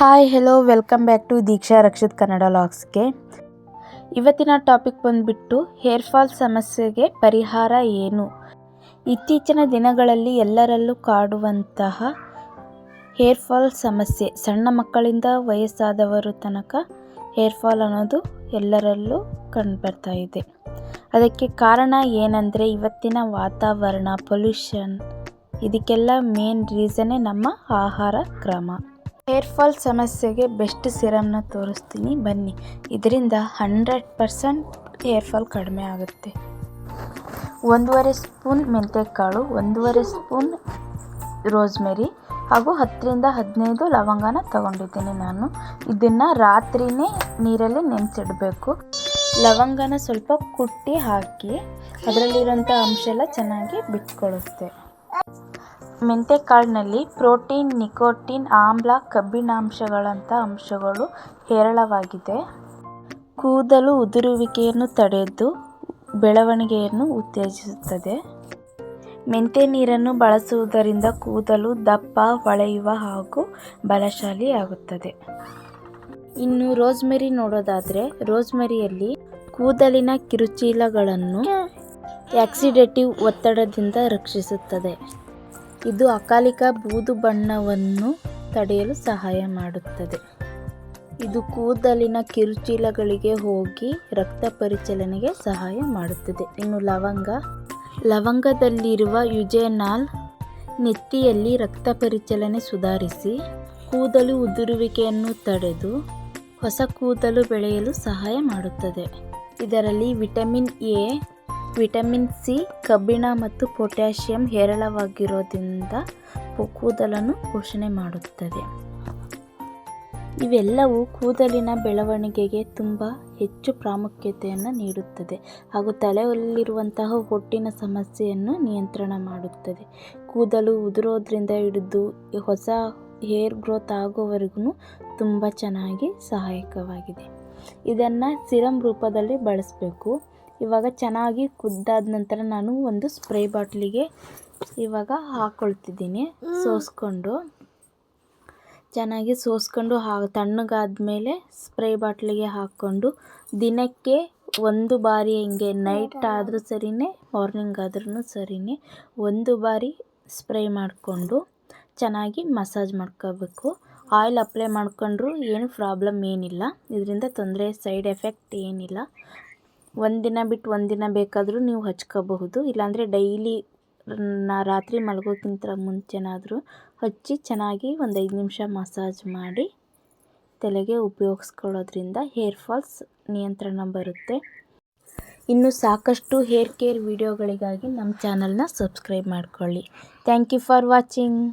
Hi hello welcome back to Deeksha Rakshith Kannada ಲಾಗ್ಸ್ಗೆ. ಇವತ್ತಿನ topic ಬಂದುಬಿಟ್ಟು ಹೇರ್ ಫಾಲ್ ಸಮಸ್ಯೆಗೆ ಪರಿಹಾರ ಏನು. ಇತ್ತೀಚಿನ ದಿನಗಳಲ್ಲಿ ಎಲ್ಲರಲ್ಲೂ ಕಾಡುವಂತಹ ಹೇರ್ ಫಾಲ್ ಸಮಸ್ಯೆ, ಸಣ್ಣ ಮಕ್ಕಳಿಂದ ವಯಸ್ಸಾದವರ ತನಕ ಹೇರ್ ಫಾಲ್ ಅನ್ನೋದು ಎಲ್ಲರಲ್ಲೂ ಕಂಡುಬರ್ತಾ ಇದೆ. ಅದಕ್ಕೆ ಕಾರಣ ಏನಂದರೆ ಇವತ್ತಿನ ವಾತಾವರಣ, ಪೊಲ್ಯೂಷನ್, ಇದಕ್ಕೆಲ್ಲ ಮೇನ್ ರೀಸನ್ನೇ ನಮ್ಮ ಆಹಾರ ಕ್ರಮ. ಹೇರ್ ಫಾಲ್ ಸಮಸ್ಯೆಗೆ ಬೆಸ್ಟ್ ಸಿರಮ್ನ ತೋರಿಸ್ತೀನಿ ಬನ್ನಿ. ಇದರಿಂದ 100% ಹೇರ್ ಫಾಲ್ ಕಡಿಮೆ ಆಗುತ್ತೆ. 1.5 ಸ್ಪೂನ್ ಮೆಂತ್ಯಕಾಳು, 1.5 ಸ್ಪೂನ್ ರೋಸ್ಮೆರಿ ಹಾಗೂ 10ರಿಂದ 15 ಲವಂಗನ ತಗೊಂಡಿದ್ದೀನಿ ನಾನು. ಇದನ್ನು ರಾತ್ರಿನೇ ನೀರಲ್ಲಿ ನೆನೆಸಿಡಬೇಕು. ಲವಂಗನ ಸ್ವಲ್ಪ ಕುಟ್ಟಿ ಹಾಕಿ ಅದರಲ್ಲಿರೋಂಥ ಅಂಶ ಎಲ್ಲ ಚೆನ್ನಾಗಿ ಬಿಟ್ಕೊಳ್ಳುತ್ತೆ. ಮೆಂತ್ಯಕಾಳಿನಲ್ಲಿ ಪ್ರೋಟೀನ್, ನಿಕೋಟಿನ್, ಆಮ್ಲ, ಕಬ್ಬಿಣಾಂಶಗಳಂಥ ಅಂಶಗಳು ಹೇರಳವಾಗಿದೆ. ಕೂದಲು ಉದುರುವಿಕೆಯನ್ನು ತಡೆದು ಬೆಳವಣಿಗೆಯನ್ನು ಉತ್ತೇಜಿಸುತ್ತದೆ. ಮೆಂತ್ಯ ನೀರನ್ನು ಬಳಸುವುದರಿಂದ ಕೂದಲು ದಪ್ಪ, ಹೊಳೆಯುವ ಹಾಗೂ ಬಲಶಾಲಿಯಾಗುತ್ತದೆ. ಇನ್ನು ರೋಸ್ಮೆರಿ ನೋಡೋದಾದರೆ, ರೋಸ್ಮೆರಿಯಲ್ಲಿ ಕೂದಲಿನ ಕಿರುಚೀಲಗಳನ್ನು ಆಕ್ಸಿಡೇಟಿವ್ ಒತ್ತಡದಿಂದ ರಕ್ಷಿಸುತ್ತದೆ. ಇದು ಅಕಾಲಿಕ ಬೂದು ಬಣ್ಣವನ್ನು ತಡೆಯಲು ಸಹಾಯ ಮಾಡುತ್ತದೆ. ಇದು ಕೂದಲಿನ ಕಿರುಚೀಲಗಳಿಗೆ ಹೋಗಿ ರಕ್ತ ಪರಿಚಲನೆಗೆ ಸಹಾಯ ಮಾಡುತ್ತದೆ. ಇನ್ನು ಲವಂಗದಲ್ಲಿರುವ ಯುಜೆನಾಲ್ ನೆತ್ತಿಯಲ್ಲಿ ರಕ್ತ ಪರಿಚಲನೆ ಸುಧಾರಿಸಿ ಕೂದಲು ಉದುರುವಿಕೆಯನ್ನು ತಡೆದು ಹೊಸ ಕೂದಲು ಬೆಳೆಯಲು ಸಹಾಯ ಮಾಡುತ್ತದೆ. ಇದರಲ್ಲಿ ವಿಟಮಿನ್ ಎ, ವಿಟಮಿನ್ ಸಿ, ಕಬ್ಬಿಣ ಮತ್ತು ಪೊಟ್ಯಾಷಿಯಂ ಹೇರಳವಾಗಿರೋದ್ರಿಂದ ಕೂದಲನ್ನು ಪೋಷಣೆ ಮಾಡುತ್ತದೆ. ಇವೆಲ್ಲವೂ ಕೂದಲಿನ ಬೆಳವಣಿಗೆಗೆ ತುಂಬ ಹೆಚ್ಚು ಪ್ರಾಮುಖ್ಯತೆಯನ್ನು ನೀಡುತ್ತದೆ ಹಾಗೂ ತಲೆಯಲ್ಲಿರುವಂತಹ ಹೊಟ್ಟಿನ ಸಮಸ್ಯೆಯನ್ನು ನಿಯಂತ್ರಣ ಮಾಡುತ್ತದೆ. ಕೂದಲು ಉದುರೋದ್ರಿಂದ ಹಿಡಿದು ಹೊಸ ಹೇರ್ ಗ್ರೋತ್ ಆಗೋವರೆಗೂ ತುಂಬ ಚೆನ್ನಾಗಿ ಸಹಾಯಕವಾಗಿದೆ. ಇದನ್ನು ಸಿರಮ್ ರೂಪದಲ್ಲಿ ಬಳಸಬೇಕು. ಇವಾಗ ಚೆನ್ನಾಗಿ ಕುದ್ದಾದ ನಂತರ ನಾನು ಒಂದು ಸ್ಪ್ರೇ ಬಾಟ್ಲಿಗೆ ಇವಾಗ ಹಾಕ್ಕೊಳ್ತಿದ್ದೀನಿ. ಚೆನ್ನಾಗಿ ಸೋಸ್ಕೊಂಡು ತಣ್ಣಗಾದ್ಮೇಲೆ ಸ್ಪ್ರೇ ಬಾಟ್ಲಿಗೆ ಹಾಕ್ಕೊಂಡು ದಿನಕ್ಕೆ 1 ಬಾರಿ ಹಿಂಗೆ ನೈಟ್ ಆದರೂ ಸರಿಯೇ, ಮಾರ್ನಿಂಗ್ ಆದ್ರೂ ಸರಿಯೇ 1 ಬಾರಿ ಸ್ಪ್ರೇ ಮಾಡಿಕೊಂಡು ಚೆನ್ನಾಗಿ ಮಸಾಜ್ ಮಾಡ್ಕೋಬೇಕು. ಆಯಿಲ್ ಅಪ್ಲೈ ಮಾಡ್ಕೊಂಡ್ರೂ ಏನು ಪ್ರಾಬ್ಲಮ್ ಏನಿಲ್ಲ. ಇದರಿಂದ ತೊಂದರೆ, ಸೈಡ್ ಎಫೆಕ್ಟ್ ಏನಿಲ್ಲ. ಒಂದಿನ ಬಿಟ್ಟು ಒಂದಿನ ಬೇಕಾದರೂ ನೀವು ಹಚ್ಕೋಬಹುದು. ಇಲ್ಲಾಂದರೆ ಡೈಲಿ ರಾತ್ರಿ ಮಲಗೋಕ್ಕಿಂತ ಮುಂಚೆನಾದರೂ ಹಚ್ಚಿ ಚೆನ್ನಾಗಿ ಒಂದು 5 ನಿಮಿಷ ಮಸಾಜ್ ಮಾಡಿ ತಲೆಗೆ ಉಪಯೋಗಿಸ್ಕೊಳ್ಳೋದ್ರಿಂದ ಹೇರ್ ಫಾಲ್ಸ್ ನಿಯಂತ್ರಣ ಬರುತ್ತೆ. ಇನ್ನು ಸಾಕಷ್ಟು ಹೇರ್ ಕೇರ್ ವಿಡಿಯೋಗಳಿಗಾಗಿ ನಮ್ಮ ಚಾನಲ್ನ ಸಬ್ಸ್ಕ್ರೈಬ್ ಮಾಡ್ಕೊಳ್ಳಿ. Thank you for watching.